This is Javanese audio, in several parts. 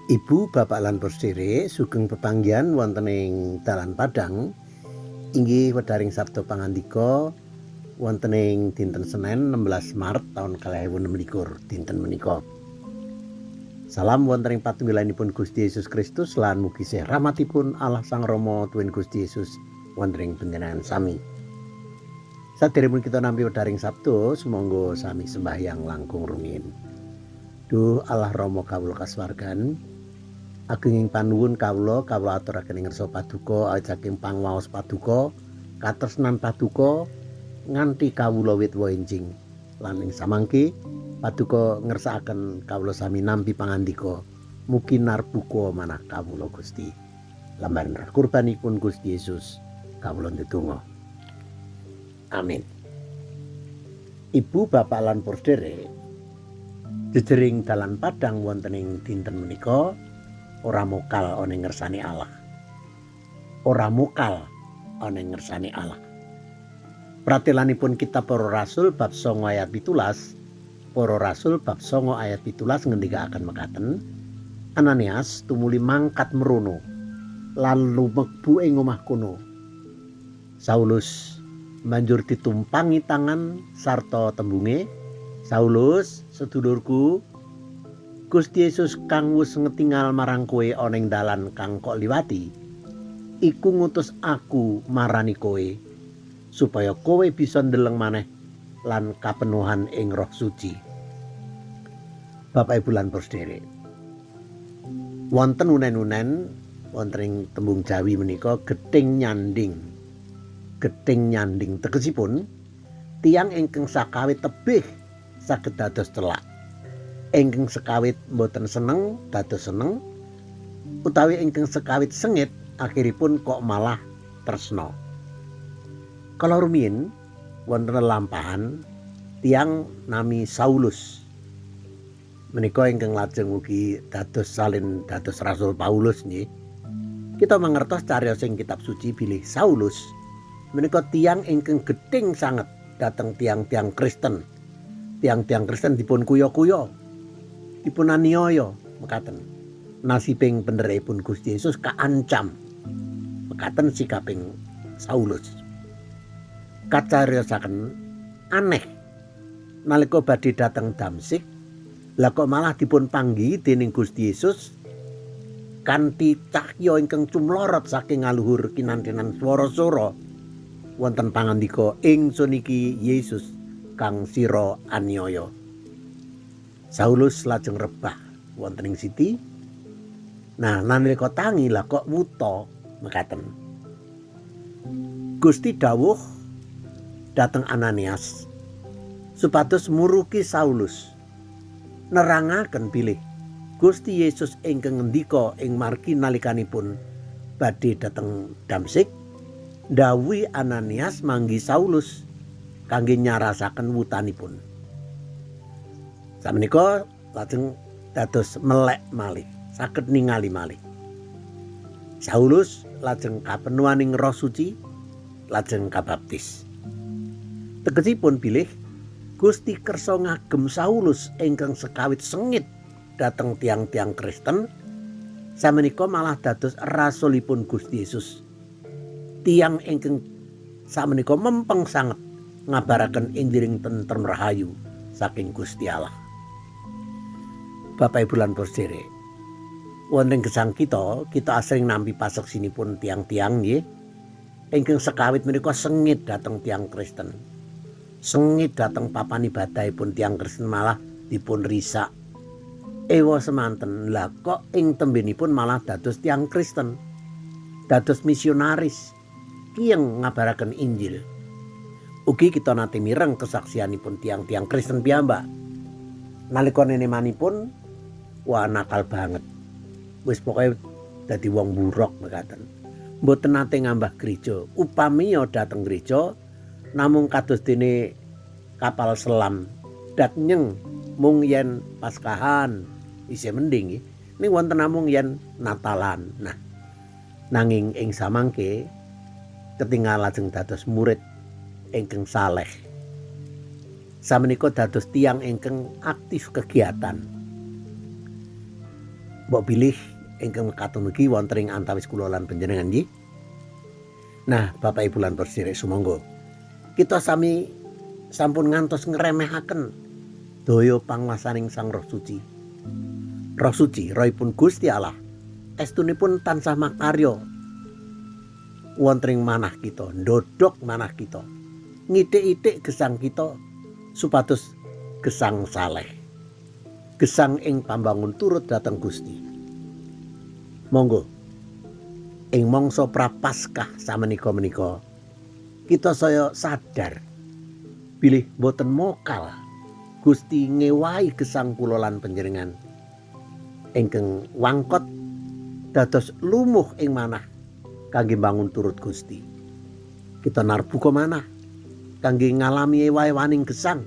Ibu bapak lan sedherek sugeng pepanggihan wonten ing dalan Padang inggih wedharing Sabda pangandika wonten ing dinten Senin 16 Maret taun 2026 dinten menika. Salam wonten ing patunggilanipun Gusti Yesus Kristus lan mugi sih rahmatipun Allah Sang Rama tuwin Gusti Yesus wonten ing panjenengan sami. Sadherekipun kita nampi wedharing Sabda sumangga sami sembahyang langkung rumiyin. Duh Allah Rama kawula kasuwargan, agunging panuwun kawula aturaken ing ngarsa paduka awit saking pangwaos paduka katresnan paduka nganti kawula wit enjing lan ing samangke paduka ngersakaken kawula sami nampi pangandika mugi narbuka manah kawula Gusti lambaran kurbanipun Gusti Yesus kawula ndedonga. Amin. Ibu bapak lan sedherek, jejering dalan Padang wonten ing dinten menika ora mokal ana ngersane Allah. Ora mokal ana ngersane Allah. Pratelanipun kitab Para Rasul bab 9 ayat 17, Para Rasul bab 9 ayat 17 ngendikaaken mekaten, Ananias tumuli mangkat merono lan lumebu ing omah kono. Saulus banjur ditumpangi tangan sarta tembunge, "Saulus, sedulurku, Gusti Yesus kang wis ngetingal marang kowe ana ing dalan kang kok liwati, iku ngutus aku marani kowe supaya kowe bisa ndeleng maneh lan kapenuhan ing Roh Suci." Bapak Ibu lan sedherek, wonten unen-unen wonten ing tembung Jawi menika gething nyanding. Gething nyanding tegesipun tiyang ingkang sakawit tebih saged dados celak. Ingkang sekawit mboten seneng dados seneng, utawi ingkang sekawit sengit akhiripun kok malah tresna. Kala rumiyin wonten lelampahan tiyang nami Saulus. Menika ingkang lajeng ugi dados salin dados Rasul Paulus nggih. Kita mangertos cariyos ing kitab suci bilih Saulus menika tiyang ingkang gething sanget dhateng tiang-tiang Kristen. Tiang-tiang Kristen dipun kuya-kuya, dipun aniaya mekaten. Nasibing pendherekipun Gusti Yesus kaancam. Mekaten sikaping Saulus. Kacariyosaken aneh nalika badhe dhateng Damsik, lah kok malah dipun panggihi dening Gusti Yesus kanthi cahya ingkang cumlorot saking ngaluhur kinantenan swara-swara wonten pangandika, "Ingsun iki Yesus kang sira aniaya." Saulus lajeng rebah wonten ing siti. Nah, nalika tangi lah kok wuta mekaten. Gusti dawuh dhateng Ananias supados muruki Saulus nerangaken bilih Gusti Yesus ingkang ngendika ing margi nalikanipun badhe dhateng Damsik ndhawuhi Ananias manggi Saulus kangge nyarasaken wutanipun. Samenika lajeng dados melek malih, saged ningali malih. Saulus lajeng kapenuhaning Roh Suci, lajeng kabaptis. Tegesipun bilih Gusti kersa ngagem Saulus ingkang sekawit sengit dhateng tiang-tiang Kristen, samenika malah dados rasulipun Gusti Yesus. Tiang ingkang samenika mempeng sanget ngabaraken Injiling tentrem rahayu saking Gusti Allah. Bapak Ibu lan sedherek, wonten gesang kita asring nampi paseksinipun tiang-tiang nggih ingkang sekawit menika sengit dhateng tiang Kristen. Sengit dhateng papan ibadahipun tiang Kristen malah dipun risak. Ewa semanten, lah kok ing tembenipun malah dados tiang Kristen, dados misionaris, kiyeng ngabaraken Injil. Ugi kita nate mireng kesaksianipun tiang-tiang Kristen piyambak. Nalika nenemanipun wah nakal banget. Wis pokoke dadi wong buruk mekaten. Mboten nate ngambah gereja. Upami dhateng gereja namung kados dene kapal selam dak nyeng mung yen Paskahan isih mending nggih. Ning wonten namung yen Natalan. Nah, nanging ing samangke ketingal lajeng dados murid ingkang saleh. Samenika dados tiyang ingkang aktif kegiatan. mbok bilih ingkang mekaten ugi wonten ing antawis kula lan panjenengan nggih. Nah, Bapak Ibu lan sedherek sumangga, kita sami sampun ngantos ngremehaken daya panguwasaning Sang Roh Suci. Roh Suci, rohipun Gusti Allah, estunipun tansah makarya wonten ing manah kita, ndodhok manah kita, ngithik-ithik gesang kita supados gesang saleh, gesang ing pambangun turut dhateng Gusti. Monggo ing mangsa prapaskah samenika-menika kita saya sadar bilih boten mokal Gusti ngewahi gesang kula lan panjenengan ingkang wangkot dados lumuh ing manah kangge bangun turut Gusti. Kita narbuka manah kangge ngalami ewahe-waning gesang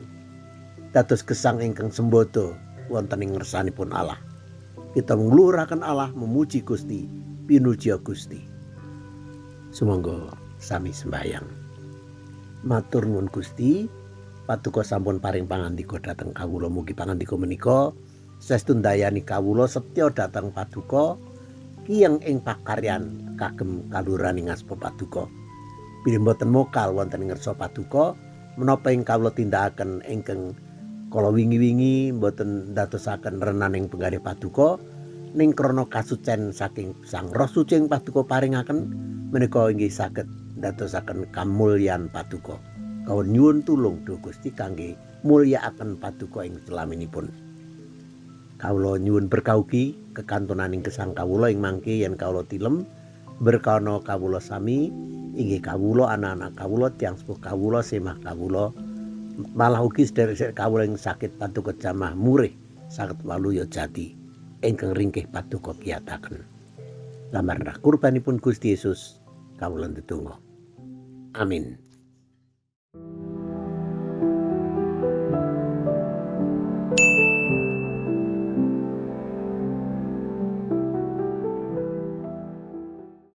dados gesang ingkang sembodo wonten ing ngersanipun Allah. Kita ngluhuraken Allah, memuji Gusti, pinuji Gusti. Sumangga sami sembahyang. Matur nuwun Gusti, paduka sampun paring pangandika dhateng kawula, mugi pangandika menika saestu ndayani kawula setya dhateng paduka kiyeng ing pakaryan kagem kaluraning asma paduka. Bilih boten mokal wonten ing ngersa paduka menapa ing kawula tindakaken ingkang kala wingi-wingi boten ndadosaken renaning penggalih paduka ning krana kasucen saking Sang Roh Suci ing paduka paringaken menika inggih saged ndadosaken kamulyan paduka. Kawula nyuwun tulung Duh Gusti kangge mulyakaken paduka ing selaminipun. Kawula nyuwun berkah ugi kekantunaning gesang kawula ing mangke yen kawula tilem berkana kawula sami inggih kawula anak-anak kawula tiyang sepuh kawula semah kawula malah ugi sedherek kawula ing sakit paduka jamah murih saged waluya jati ingkang ringkih paduka kiyataken. Lamar kurbanipun Gusti Yesus kawula ndedonga. Amin.